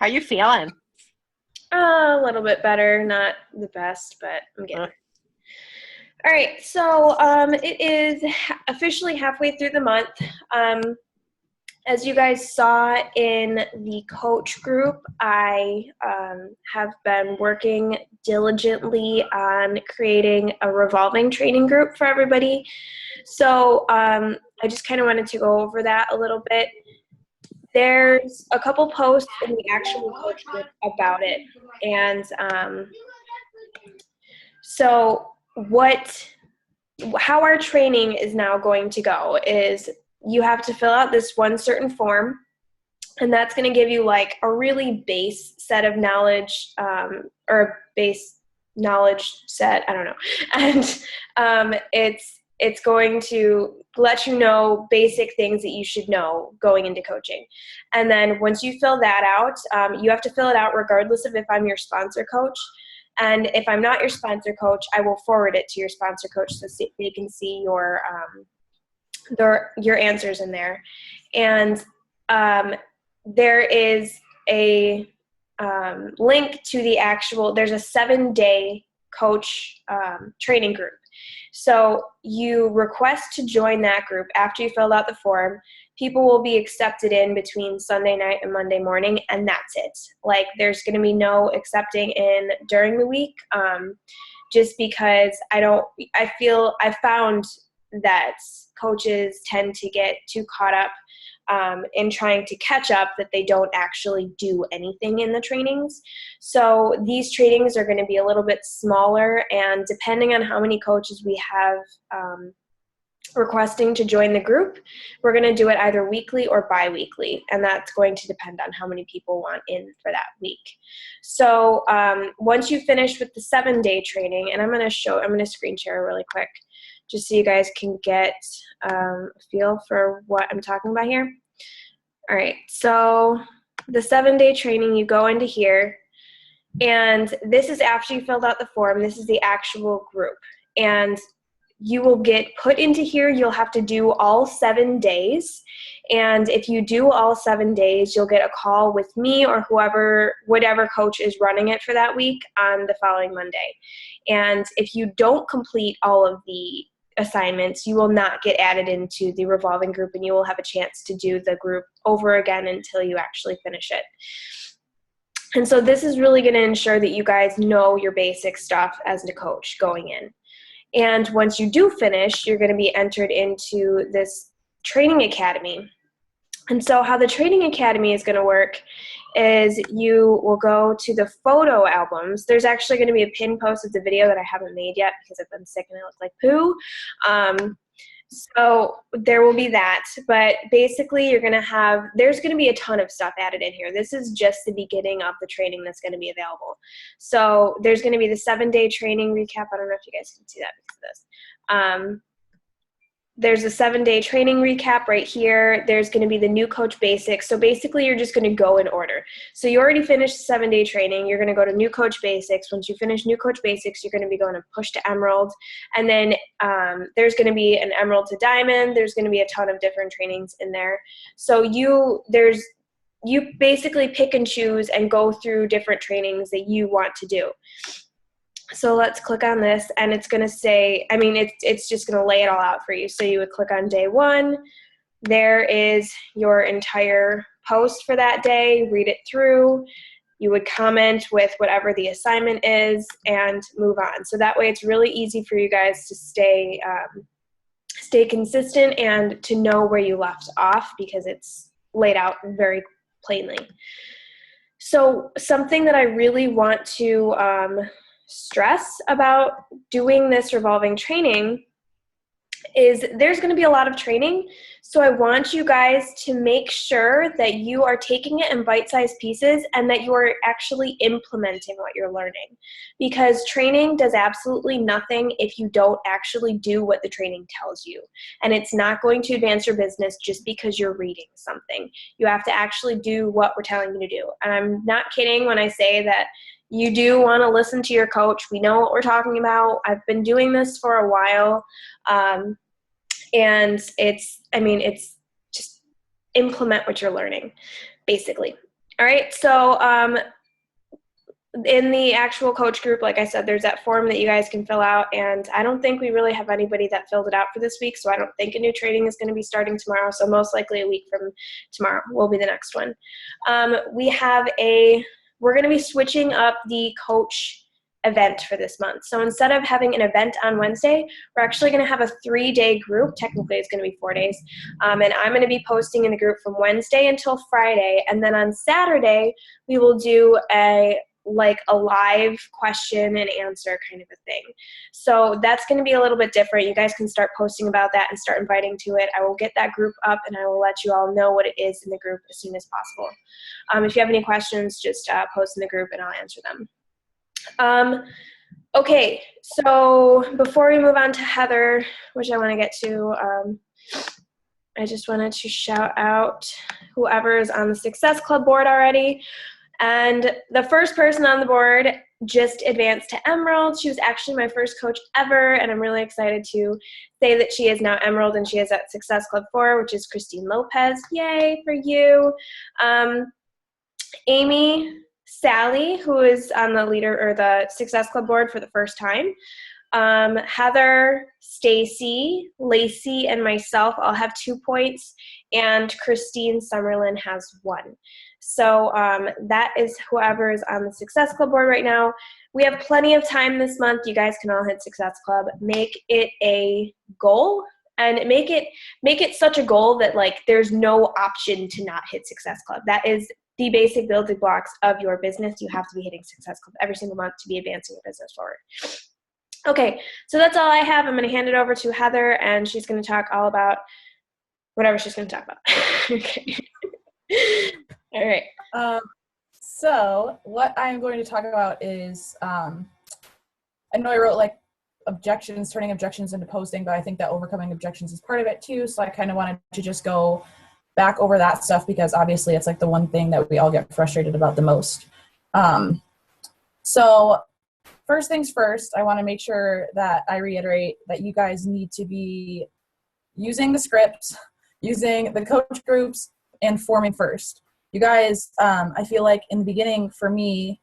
How you feeling? A little bit better, not the best, but I'm getting there. All right, so it is officially halfway through the month. As you guys saw in the coach group, I have been working diligently on creating a revolving training group for everybody. So I just kind of wanted to go over that a little bit. There's a couple posts in the actual coach group about it. And how our training is now going to go is you have to fill out this one certain form, and that's going to give you like a really base set of knowledge, or a base knowledge set, I don't know. And it's going to let you know basic things that you should know going into coaching. And then once you fill that out, you have to fill it out regardless of if I'm your sponsor coach. And if I'm not your sponsor coach, I will forward it to your sponsor coach so they can see your answers in there. And there is a link to the actual, there's a 7-day coach training group. So you request to join that group after you filled out the form. People will be accepted in between Sunday night and Monday morning, and that's it. Like, there's going to be no accepting in during the week, just because I found that coaches tend to get too caught up in trying to catch up that they don't actually do anything in the trainings. So these trainings are going to be a little bit smaller, and depending on how many coaches we have requesting to join the group, we're going to do it either weekly or bi-weekly, and that's going to depend on how many people want in for that week. So once you finish with the 7-day training, and I'm going to screen share really quick just so you guys can get a feel for what I'm talking about here. All right, so the 7-day training, you go into here, and this is after you filled out the form. This is the actual group, and you will get put into here. You'll have to do all 7 days, and if you do all 7 days, you'll get a call with me or whatever coach is running it for that week on the following Monday. And if you don't complete all of the assignments, you will not get added into the revolving group, and you will have a chance to do the group over again until you actually finish it. And so this is really going to ensure that you guys know your basic stuff as a coach going in. And once you do finish, you're going to be entered into this training academy. And so how the training academy is going to work is you will go to the photo albums. There's actually going to be a pin post of the video that I haven't made yet because I've been sick and I look like poo. So there will be that, but basically there's going to be a ton of stuff added in here. This is just the beginning of the training that's going to be available. So there's going to be the 7-day training recap. I don't know if you guys can see that because of this. There's a 7-day training recap right here. There's going to be the new coach basics. So basically you're just going to go in order. So you already finished the 7-day training. You're going to go to new coach basics. Once you finish new coach basics, you're going to be going to push to emerald. And then there's going to be an emerald to diamond. There's going to be a ton of different trainings in there. So you basically pick and choose and go through different trainings that you want to do. So let's click on this, and it's going to say, it's just going to lay it all out for you. So you would click on day 1. There is your entire post for that day. Read it through. You would comment with whatever the assignment is and move on. So that way it's really easy for you guys to stay consistent and to know where you left off because it's laid out very plainly. So something that I really want to stress about doing this revolving training is there's going to be a lot of training. So I want you guys to make sure that you are taking it in bite-sized pieces and that you are actually implementing what you're learning, because training does absolutely nothing if you don't actually do what the training tells you. And it's not going to advance your business just because you're reading something. You have to actually do what we're telling you to do. And I'm not kidding when I say that you do want to listen to your coach. We know what we're talking about. I've been doing this for a while. And it's just implement what you're learning, basically. All right, so in the actual coach group, like I said, there's that form that you guys can fill out, and I don't think we really have anybody that filled it out for this week, so I don't think a new training is going to be starting tomorrow, so most likely a week from tomorrow will be the next one. We're going to be switching up the coach event for this month. So instead of having an event on Wednesday, we're actually going to have a 3-day group. Technically, it's going to be 4 days. And I'm going to be posting in the group from Wednesday until Friday, and then on Saturday, we will do a live question and answer kind of a thing. So that's going to be a little bit different. You guys can start posting about that and start inviting to it. I will get that group up and I will let you all know what it is in the group as soon as possible. If you have any questions, just post in the group and I'll answer them. Okay, so before we move on to Heather, which I want to get to, I just wanted to shout out whoever is on the Success Club board already. And the first person on the board just advanced to Emerald. She was actually my first coach ever, and I'm really excited to say that she is now Emerald, and she is at Success Club 4, which is Christine Lopez. Yay for you. Amy Sally, who is on the leader or the Success Club board for the first time. Heather, Stacy, Lacey, and myself all have 2 points, and Christine Summerlin has 1. So that is whoever is on the Success Club board right now. We have plenty of time this month. You guys can all hit Success Club. Make it a goal, and make it such a goal that there's no option to not hit Success Club. That is the basic building blocks of your business. You have to be hitting Success Club every single month to be advancing your business forward. Okay, so that's all I have. I'm going to hand it over to Heather, and she's going to talk all about whatever she's going to talk about. Okay. All right. So what I'm going to talk about is, I know I wrote objections, turning objections into posting, but I think that overcoming objections is part of it too. So I kind of wanted to just go back over that stuff because obviously it's the one thing that we all get frustrated about the most. So first things first, I want to make sure that I reiterate that you guys need to be using the scripts, using the coach groups, and forming first. You guys, I feel like in the beginning for me,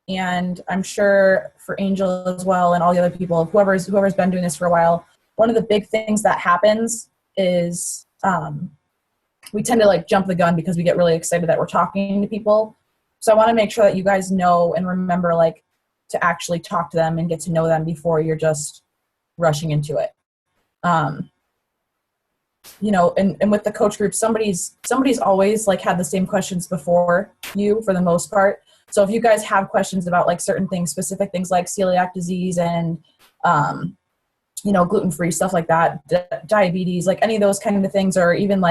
and I'm sure for Angel as well and all the other people, whoever's been doing this for a while, one of the big things that happens is we tend to jump the gun because we get really excited that we're talking to people. So I want to make sure that you guys know and remember to actually talk to them and get to know them before you're just rushing into it. And with the coach group, somebody's always had the same questions before you for the most part. So if you guys have questions about certain things, specific things like celiac disease and, gluten-free stuff like that, diabetes, any of those kind of things, or even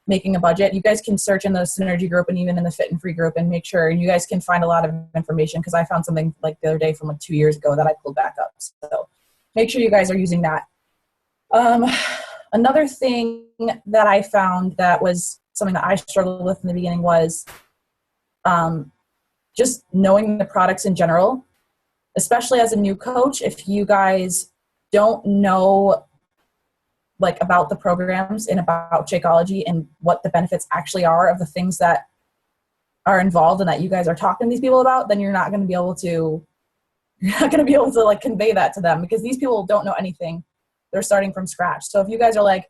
making a budget, you guys can search in the Synergy group and even in the Fit and Free group and make sure, and you guys can find a lot of information because I found something the other day from 2 years ago that I pulled back up. So make sure you guys are using that. Another thing that I found that was something that I struggled with in the beginning was just knowing the products in general, especially as a new coach. If you guys don't know about the programs and about Shakeology and what the benefits actually are of the things that are involved and that you guys are talking to these people about, then you're not going to be able to convey that to them because these people don't know anything. They're starting from scratch. So if you guys are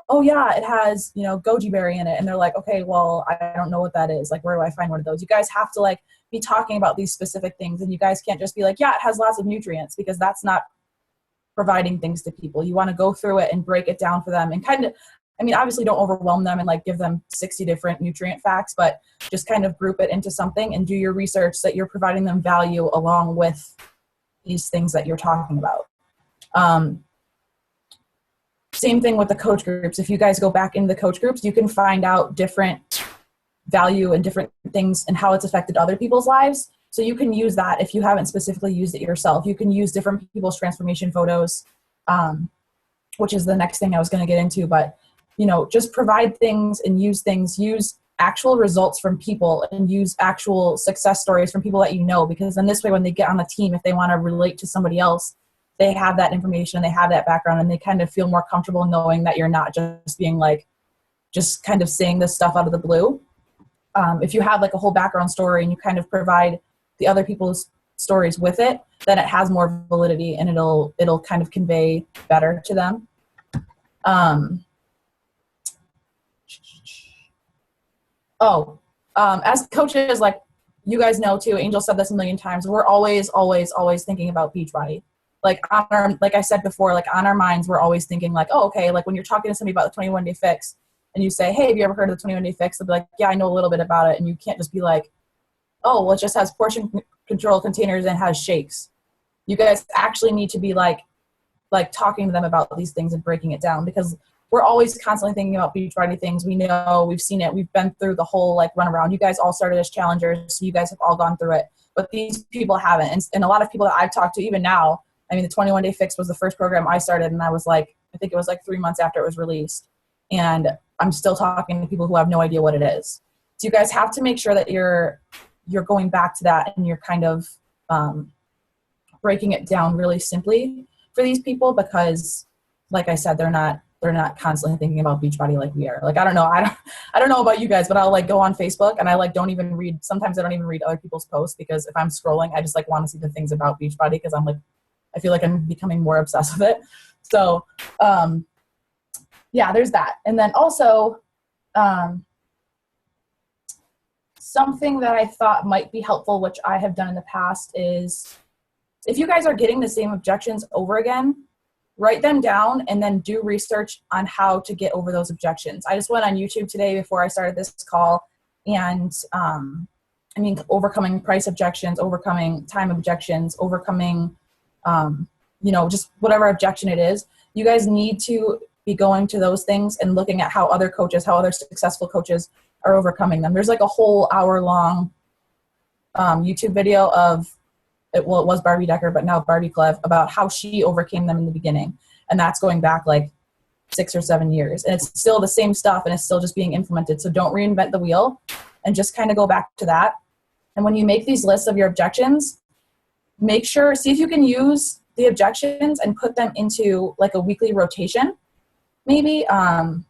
oh yeah, it has, goji berry in it. And they're okay, well, I don't know what that is. Where do I find one of those? You guys have to be talking about these specific things. And you guys can't just be yeah, it has lots of nutrients, because that's not providing things to people. You want to go through it and break it down for them and obviously don't overwhelm them and give them 60 different nutrient facts, but just kind of group it into something and do your research that you're providing them value along with these things that you're talking about. Same thing with the coach groups. If you guys go back into the coach groups, you can find out different value and different things and how it's affected other people's lives. So you can use that if you haven't specifically used it yourself. You can use different people's transformation photos, which is the next thing I was going to get into. But, just provide things and use actual results from people and use actual success stories from people that because then this way when they get on the team, if they want to relate to somebody else, they have that information, they have that background, and they kind of feel more comfortable knowing that you're not just being just kind of saying this stuff out of the blue. if you have like a whole background story and you kind of provide the other people's stories with it, then it has more validity and it'll kind of convey better to them. As coaches, like you guys know too, Angel said this a million times, we're always thinking about Beachbody. Like like I said before, like on our minds, we're always thinking like, oh, okay, like when you're talking to somebody about the 21-day fix and you say, hey, have you ever heard of the 21-day fix? They'll be like, yeah, I know a little bit about it. And you can't just be like, oh, well, it just has portion control containers and has shakes. You guys actually need to be like talking to them about these things and breaking it down, because we're always constantly thinking about Beachbody things. We know, we've seen it. We've been through the whole like run around. You guys all started as challengers, so you guys have all gone through it, but these people haven't. And a lot of people that I've talked to, even now, I mean, the 21-day fix was the first program I started, and I was like, I think it was like 3 months after it was released. And I'm still talking to people who have no idea what it is. So you guys have to make sure that you're going back to that and you're kind of breaking it down really simply for these people, because like I said, they're not constantly thinking about Beachbody like we are. Like, I don't know about you guys, but I'll like go on Facebook and I like sometimes I don't even read other people's posts, because if I'm scrolling, I just like want to see the things about Beachbody, because I'm like, I feel like I'm becoming more obsessed with it. So, yeah, there's that. And then also, something that I thought might be helpful, which I have done in the past, is if you guys are getting the same objections over again, write them down and then do research on how to get over those objections. I just went on YouTube today before I started this call, and overcoming price objections, overcoming time objections, overcoming, just whatever objection it is. You guys need to be going to those things and looking at how other successful coaches are overcoming them. There's like a whole hour-long YouTube video of, it was Barbie Decker, but now Barbie Clev, about how she overcame them in the beginning. And that's going back like 6 or 7 years. And it's still the same stuff and it's still just being implemented. So don't reinvent the wheel and just kind of go back to that. And when you make these lists of your objections, see if you can use the objections and put them into like a weekly rotation. Maybe, 1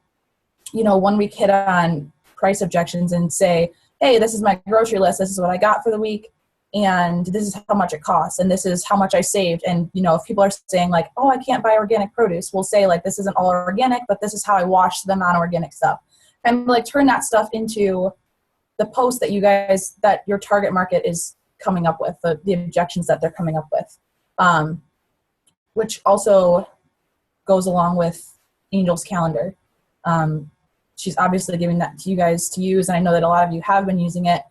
week hit on price objections and say, hey, this is my grocery list. This is what I got for the week. And this is how much it costs. And this is how much I saved. And, if people are saying like, oh, I can't buy organic produce, we'll say like, this isn't all organic, but this is how I wash the non-organic stuff. And like turn that stuff into the post that your target market is coming up with, the objections that they're coming up with, which also goes along with Angel's calendar. She's obviously giving that to you guys to use, and I know that a lot of you have been using it,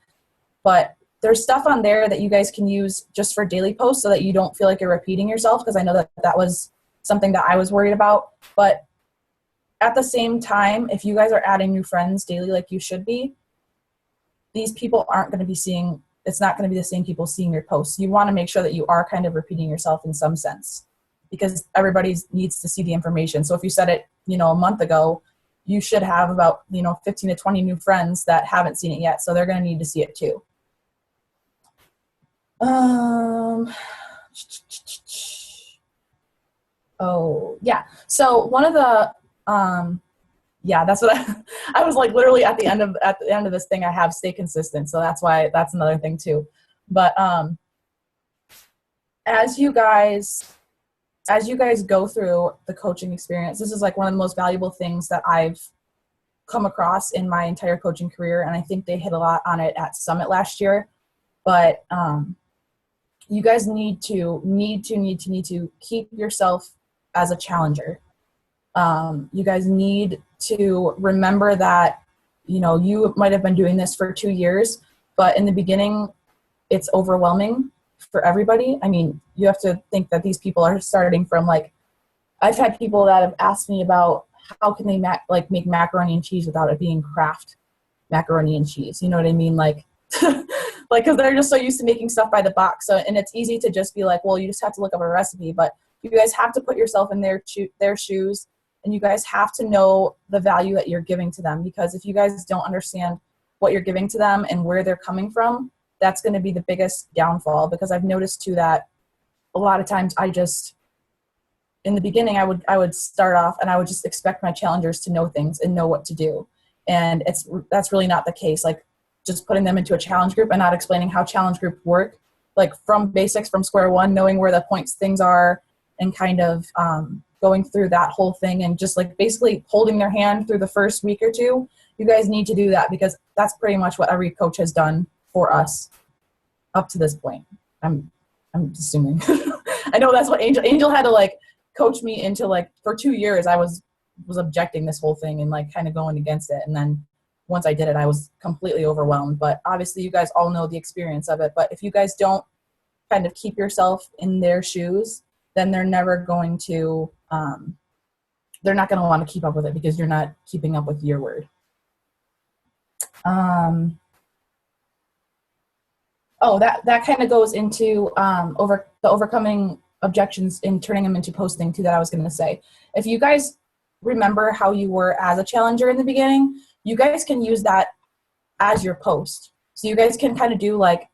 but there's stuff on there that you guys can use just for daily posts so that you don't feel like you're repeating yourself, because I know that was something that I was worried about. But at the same time, if you guys are adding new friends daily like you should be, these people aren't going to be it's not going to be the same people seeing your posts. You want to make sure that you are kind of repeating yourself in some sense, because everybody needs to see the information. So if you said it, a month ago, you should have about, 15 to 20 new friends that haven't seen it yet. So they're going to need to see it too. Oh yeah. So one of the, that's what I was like literally at the end of this thing, I have stay consistent. So that's another thing too. But, as you guys go through the coaching experience, this is like one of the most valuable things that I've come across in my entire coaching career. And I think they hit a lot on it at Summit last year, but, you guys need to keep yourself as a challenger. You guys need to remember that, you might have been doing this for 2 years, but in the beginning, it's overwhelming for everybody. I mean, you have to think that these people are starting from like, I've had people that have asked me about how can they make macaroni and cheese without it being Kraft macaroni and cheese. You know what I mean? Like, because they're just so used to making stuff by the box. So, and it's easy to just be like, well, you just have to look up a recipe, but you guys have to put yourself in their shoes, and you guys have to know the value that you're giving to them. Because if you guys don't understand what you're giving to them and where they're coming from, that's going to be the biggest downfall. Because I've noticed too that a lot of times in the beginning, I would start off and I would just expect my challengers to know things and know what to do. And that's really not the case. Like, just putting them into a challenge group and not explaining how challenge groups work, like from basics, from square one, knowing where the points things are, and kind of going through that whole thing, and just like basically holding their hand through the first week or two. You guys need to do that, because that's pretty much what every coach has done for us up to this point. I'm assuming. I know that's what Angel had to like coach me into. Like for 2 years I was objecting this whole thing and like kind of going against it, and then once I did it I was completely overwhelmed. But obviously you guys all know the experience of it. But if you guys don't kind of keep yourself in their shoes, then they're never going to they're not going to want to keep up with it, because you're not keeping up with your word. That kind of goes into overcoming objections and turning them into posting too, that I was going to say. If you guys remember how you were as a challenger in the beginning, you guys can use that as your post. So you guys can kind of do like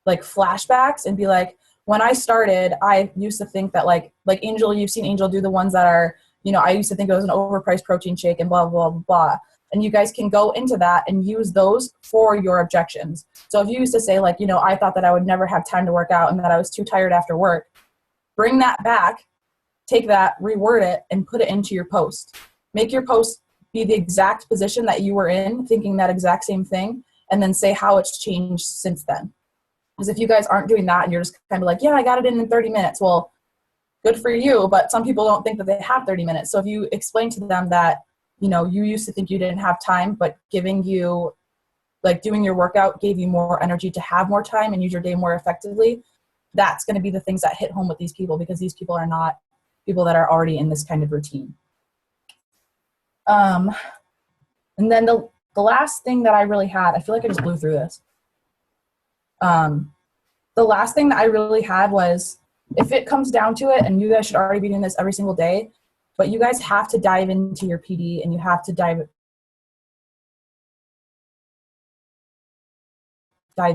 flashbacks and be like, when I started, I used to think that like Angel, you've seen Angel do the ones that are, I used to think it was an overpriced protein shake and blah, blah, blah, blah. And you guys can go into that and use those for your objections. So if you used to say like, I thought that I would never have time to work out and that I was too tired after work, bring that back, take that, reword it, and put it into your post. Make your post be the exact position that you were in, thinking that exact same thing, and then say how it's changed since then. Because if you guys aren't doing that and you're just kind of like, yeah, I got it in 30 minutes. Well, good for you, but some people don't think that they have 30 minutes. So if you explain to them that, you used to think you didn't have time, but giving you, like doing your workout gave you more energy to have more time and use your day more effectively, that's going to be the things that hit home with these people, because these people are not people that are already in this kind of routine. And then the last thing that I really had, I feel like I just blew through this. The last thing that I really had was, if it comes down to it, and you guys should already be doing this every single day, but you guys have to dive into your PD, and you have to dive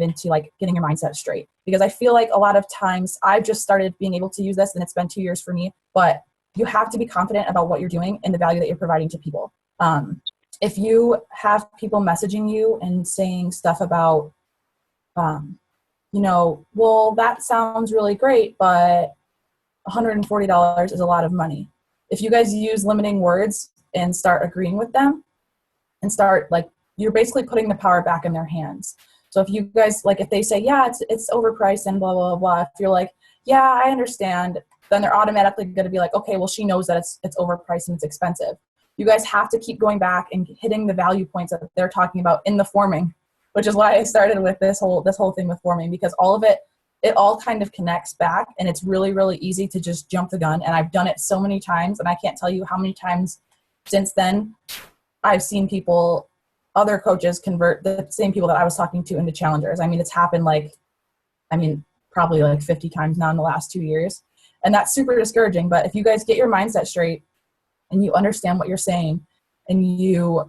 into like getting your mindset straight. Because I feel like a lot of times I've just started being able to use this, and it's been 2 years for me, but you have to be confident about what you're doing and the value that you're providing to people. If you have people messaging you and saying stuff about, well, that sounds really great, but $140 is a lot of money. If you guys use limiting words and start agreeing with them and start like, you're basically putting the power back in their hands. So if you guys, like if they say, yeah, it's overpriced and blah, blah, blah, if you're like, yeah, I understand, then they're automatically going to be like, okay, well, she knows that it's overpriced and it's expensive. You guys have to keep going back and hitting the value points that they're talking about in the forming, which is why I started with this whole thing with forming, because all of it all kind of connects back, and it's really, really easy to just jump the gun. And I've done it so many times, and I can't tell you how many times since then I've seen people, other coaches, convert the same people that I was talking to into challengers. I mean, it's happened probably like 50 times now in the last 2 years. And that's super discouraging. But if you guys get your mindset straight and you understand what you're saying and you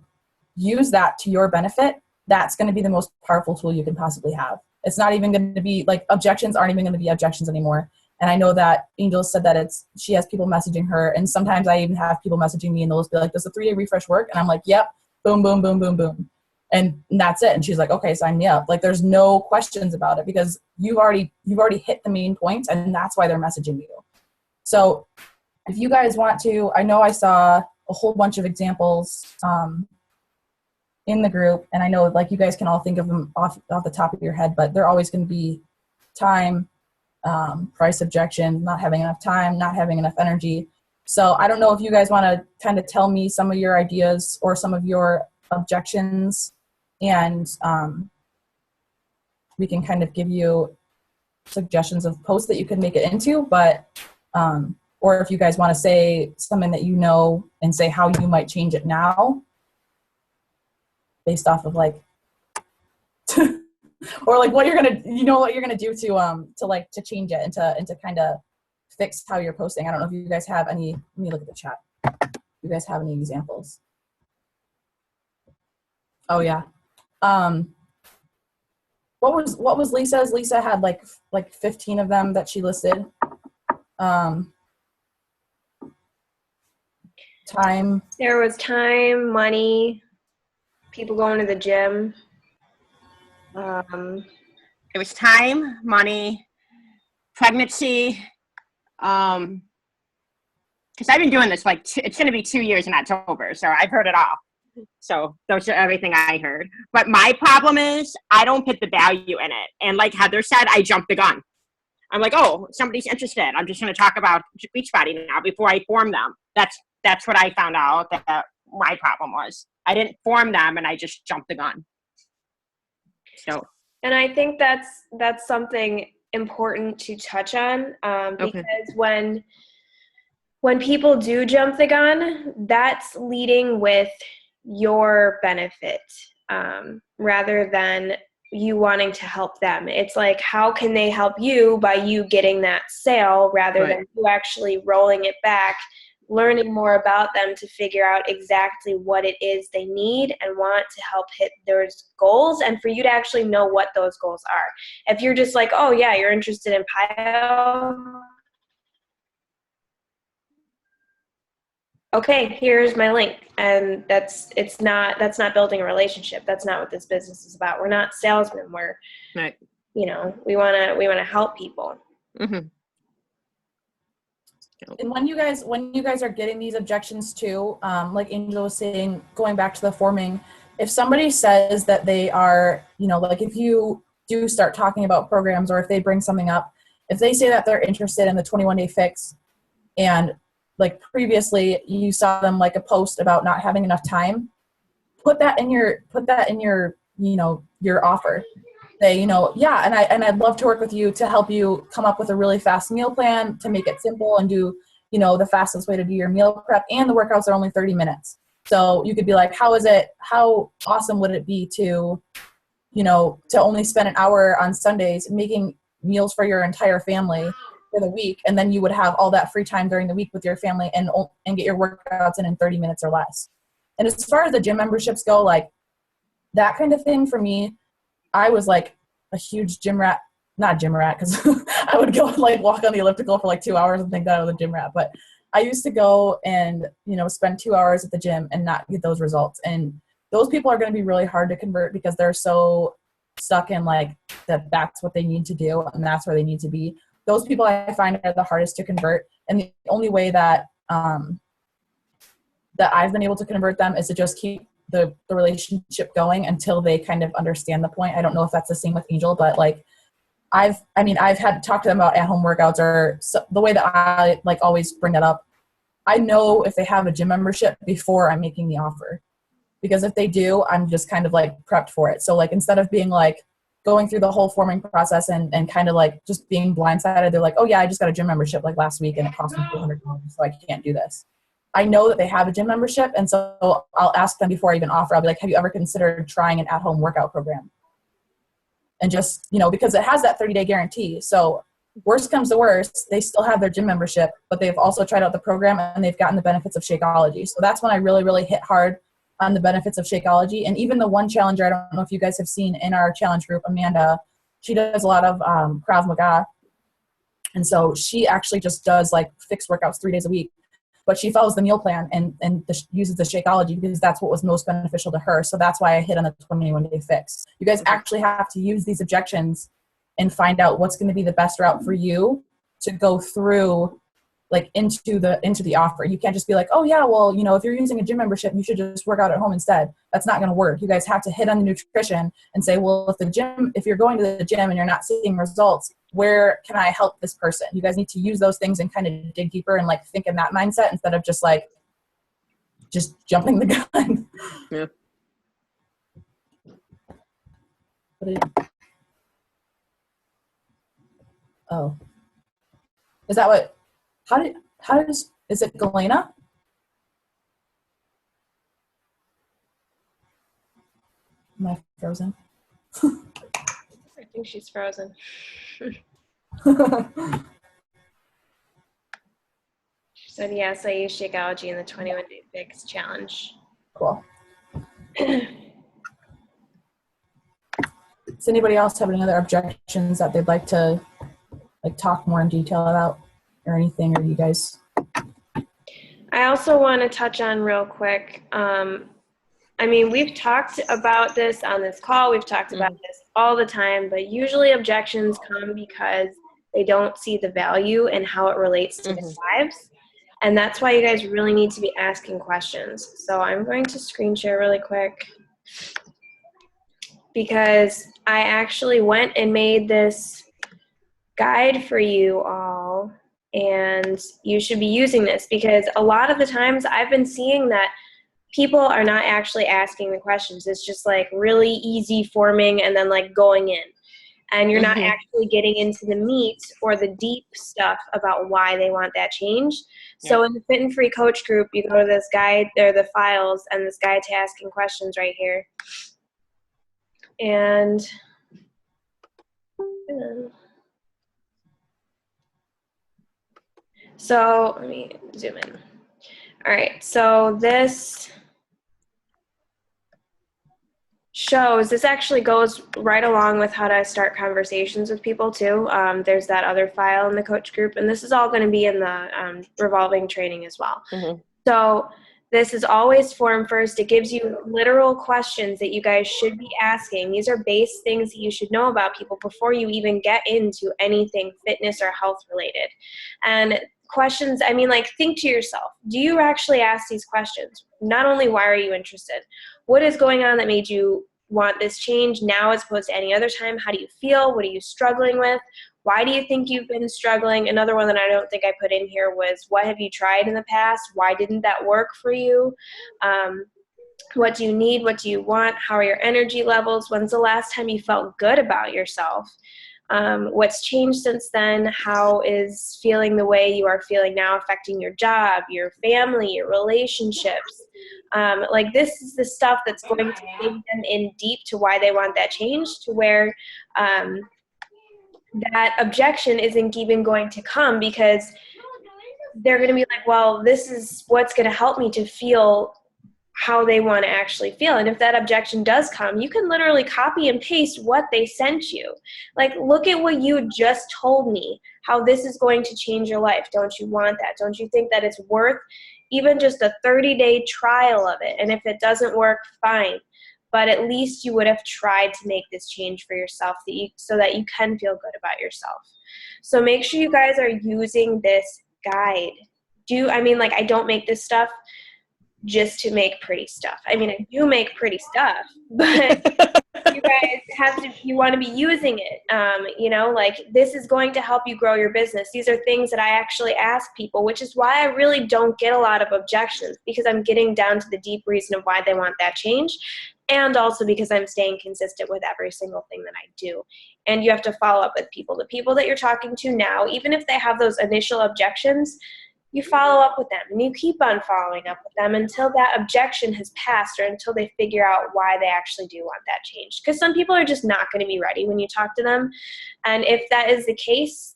use that to your benefit, that's going to be the most powerful tool you can possibly have. It's not even going to be like, objections aren't even going to be objections anymore. And I know that Angel said that she has people messaging her. And sometimes I even have people messaging me and they'll just be like, does the 3-day refresh work? And I'm like, yep, boom, boom, boom, boom, boom. And that's it. And she's like, okay, sign me up. Like there's no questions about it, because you've already hit the main points, and that's why they're messaging you. So if you guys want to, I know I saw a whole bunch of examples in the group, and I know like you guys can all think of them off the top of your head, but they're always going to be time, price objection, not having enough time, not having enough energy. So I don't know if you guys want to kind of tell me some of your ideas or some of your objections, and we can kind of give you suggestions of posts that you can make it into, but or if you guys want to say something that you know and say how you might change it now based off of like or like what you're gonna do to change it and to kind of fix how you're posting. I don't know if you guys have any. Let me look at the chat. You guys have any examples? Oh yeah. What was Lisa's? Lisa had like 15 of them that she listed. Time. There was time, money, people going to the gym. It was time, money, pregnancy. Because I've been doing this it's going to be 2 years in October, so I've heard it all. So those are everything I heard. But my problem is I don't put the value in it. And like Heather said, I jumped the gun. I'm like, oh, somebody's interested. I'm just going to talk about Beachbody now before I form them. That's what I found out that my problem was. I didn't form them, and I just jumped the gun. So. And I think that's something important to touch on, because when people do jump the gun, that's leading with your benefit, rather than you wanting to help them. It's like, how can they help you by you getting that sale rather than you actually rolling it back, learning more about them to figure out exactly what it is they need and want to help hit those goals, and for you to actually know what those goals are. If you're just like, oh yeah, you're interested in PIO, okay, here's my link. And that's not building a relationship. That's not what this business is about. We're not salesmen. We're, we want to help people. Mm-hmm. And when you guys are getting these objections too, like Angel was saying, going back to the forming, if somebody says that they are, like if you do start talking about programs, or if they bring something up, if they say that they're interested in the 21-day fix, and like previously you saw them like a post about not having enough time, put that in your your offer. Say, yeah, and I'd love to work with you to help you come up with a really fast meal plan to make it simple and do, the fastest way to do your meal prep, and the workouts are only 30 minutes. So you could be like, how awesome would it be to only spend an hour on Sundays making meals for your entire family for the week, and then you would have all that free time during the week with your family and get your workouts in 30 minutes or less. And as far as the gym memberships go, like that kind of thing for me, I was like a huge not gym rat, because I would go and like walk on the elliptical for like 2 hours and think that I was a gym rat. But I used to go and, spend 2 hours at the gym and not get those results. And those people are going to be really hard to convert because they're so stuck in like that's what they need to do and that's where they need to be. Those people I find are the hardest to convert. And the only way that that I've been able to convert them is to just keep the relationship going until they kind of understand the point. I don't know if that's the same with Angel, but like I've had to talk to them about at-home workouts, or the way that I like always bring that up. I know if they have a gym membership before I'm making the offer, because if they do, I'm just kind of like prepped for it. So like instead of being like going through the whole forming process and kind of like just being blindsided, they're like, oh yeah, I just got a gym membership like last week and it cost me $400, so I can't do this. I know that they have a gym membership, and so I'll ask them before I even offer. I'll be like, have you ever considered trying an at-home workout program? And just, because it has that 30-day guarantee. So worst comes to worst, they still have their gym membership, but they've also tried out the program and they've gotten the benefits of Shakeology. So that's when I really, really hit hard on the benefits of Shakeology. And even the one challenger, I don't know if you guys have seen in our challenge group, Amanda, she does a lot of Krav Maga. And so she actually just does like fixed workouts 3 days a week. But she follows the meal plan and uses the Shakeology because that's what was most beneficial to her. So that's why I hit on the 21-day fix. You guys actually have to use these objections and find out what's going to be the best route for you to go through, like into the offer. You can't just be like, oh yeah, well, if you're using a gym membership, you should just work out at home instead. That's not going to work. You guys have to hit on the nutrition and say, well, if you're going to the gym and you're not seeing results, where can I help this person? You guys need to use those things and kind of dig deeper and like think in that mindset instead of just jumping the gun. Yeah. Oh, is that what? Is it Galena? Am I frozen? I think she's frozen. She said, yes, I use Shakeology in the 21-day fix challenge. Cool. Does anybody else have any other objections that they'd like to like talk more in detail about or anything, or you guys? I also want to touch on real quick. We've talked about this on this call. We've talked about this all the time, but usually objections come because they don't see the value and how it relates to their lives. And that's why you guys really need to be asking questions. So I'm going to screen share really quick because I actually went and made this guide for you all, and you should be using this because a lot of the times I've been seeing that people are not actually asking the questions. It's just like really easy forming and then like going in. And you're not actually getting into the meat or the deep stuff about why they want that change. So in the Fit and Free Coach group, you go to this guide, there the files, and this guide to asking questions right here. And so let me zoom in. All right, so this this actually goes right along with how to start conversations with people too. There's that other file in the coach group, and this is all going to be in the revolving training as well. So this is always form first. It gives you literal questions that you guys should be asking. These are base things that you should know about people before you even get into anything fitness or health related. And questions, I mean, like, think to yourself, do you actually ask these questions? Not only why are you interested? What is going on that made you want this change now as opposed to any other time? How do you feel? What are you struggling with? Why do you think you've been struggling? Another one that I don't think I put in here was, what have you tried in the past? Why didn't that work for you? What do you need? What do you want? How are your energy levels? When's the last time you felt good about yourself? What's changed since then? How is feeling the way you are feeling now affecting your job, your family, your relationships? Like, this is the stuff that's going to dig them in deep to why they want that change, to where that objection isn't even going to come, because they're going to be like, well, this is what's going to help me to feel how they want to actually feel. And if that objection does come, you can literally copy and paste what they sent you. Like, look at what you just told me, how this is going to change your life. Don't you want that? Don't you think that it's worth even just a 30-day trial of it? And if it doesn't work, fine. But at least you would have tried to make this change for yourself so that you can feel good about yourself. So make sure you guys are using this guide. I don't make this stuff just to make pretty stuff. I mean, I do make pretty stuff, but you guys you want to be using it. Like, this is going to help you grow your business. These are things that I actually ask people, which is why I really don't get a lot of objections, because I'm getting down to the deep reason of why they want that change. And also because I'm staying consistent with every single thing that I do. And you have to follow up with people. The people that you're talking to now, even if they have those initial objections, you follow up with them and you keep on following up with them until that objection has passed, or until they figure out why they actually do want that change. Because some people are just not going to be ready when you talk to them. And if that is the case,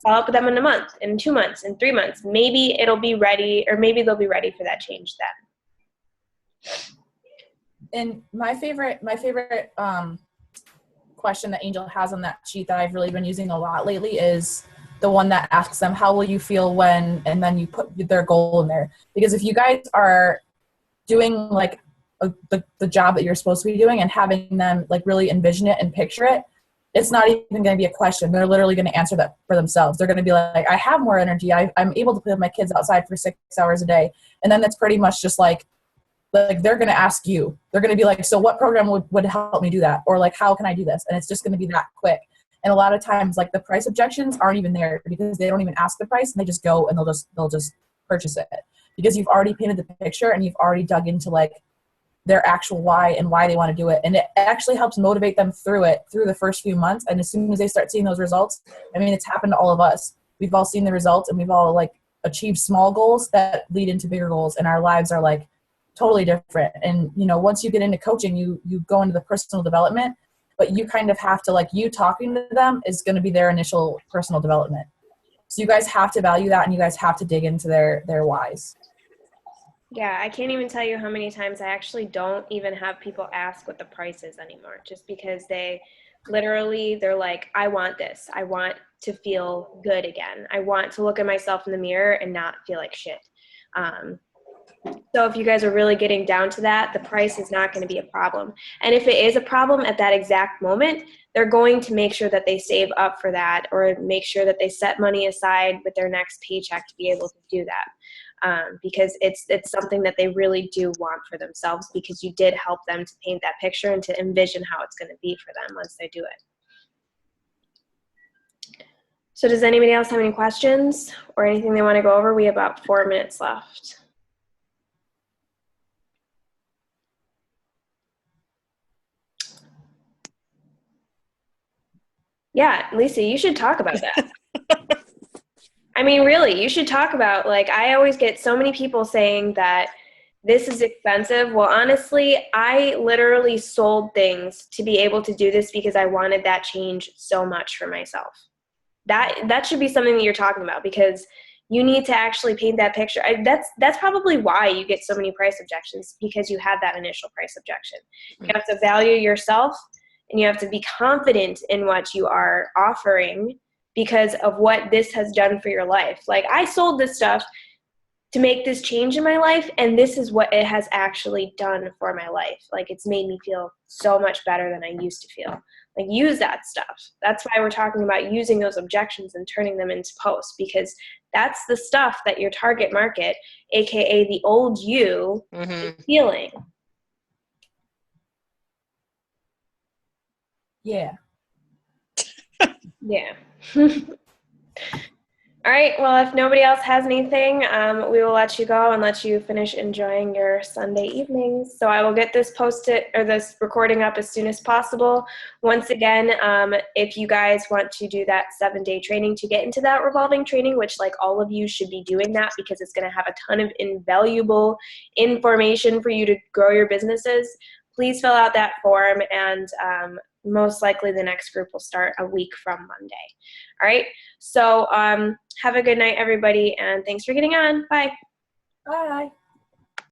follow up with them in a month, in 2 months, in 3 months. Maybe it'll be ready, or maybe they'll be ready for that change then. And my favorite question that Angel has on that sheet that I've really been using a lot lately is the one that asks them, how will you feel when, and then you put their goal in there. Because if you guys are doing like the job that you're supposed to be doing and having them like really envision it and picture it, it's not even going to be a question. They're literally going to answer that for themselves. They're going to be like, I have more energy. I'm able to play with my kids outside for 6 hours a day. And then that's pretty much just like they're going to ask you. They're going to be like, so what program would help me do that? Or like, how can I do this? And it's just going to be that quick. And a lot of times, like, the price objections aren't even there because they don't even ask the price, and they just go and they'll just purchase it, because you've already painted the picture and you've already dug into like their actual why and why they want to do it. And it actually helps motivate them through the first few months. And as soon as they start seeing those results, I mean, it's happened to all of us. We've all seen the results, and we've all like achieved small goals that lead into bigger goals, and our lives are like totally different. And once you get into coaching, you go into the personal development, but you kind of have to, like, you talking to them is going to be their initial personal development. So you guys have to value that, and you guys have to dig into their whys. Yeah, I can't even tell you how many times I actually don't even have people ask what the price is anymore, just because they're like, I want this. I want to feel good again. I want to look at myself in the mirror and not feel like shit. So if you guys are really getting down to that, the price is not going to be a problem. And if it is a problem at that exact moment, they're going to make sure that they save up for that, or make sure that they set money aside with their next paycheck to be able to do that. Because it's something that they really do want for themselves, because you did help them to paint that picture and to envision how it's going to be for them once they do it. So does anybody else have any questions or anything they want to go over? We have about 4 minutes left. Yeah, Lisa, you should talk about that. I mean, really, you should talk about, like, I always get so many people saying that this is expensive. Well, honestly, I literally sold things to be able to do this because I wanted that change so much for myself. That should be something that you're talking about, because you need to actually paint that picture. That's probably why you get so many price objections, because you had that initial price objection. You have to value yourself, and you have to be confident in what you are offering because of what this has done for your life. Like, I sold this stuff to make this change in my life, and this is what it has actually done for my life. Like, it's made me feel so much better than I used to feel. Like, use that stuff. That's why we're talking about using those objections and turning them into posts, because that's the stuff that your target market, aka the old you, is feeling. Yeah. Yeah. All right, well, if nobody else has anything, we will let you go and let you finish enjoying your Sunday evenings. So I will get this this recording up as soon as possible. Once again, if you guys want to do that 7-day training to get into that revolving training, which, like, all of you should be doing that, because it's going to have a ton of invaluable information for you to grow your businesses, please fill out that form, and most likely the next group will start a week from Monday. All right, so have a good night, everybody, and thanks for getting on. Bye. Bye.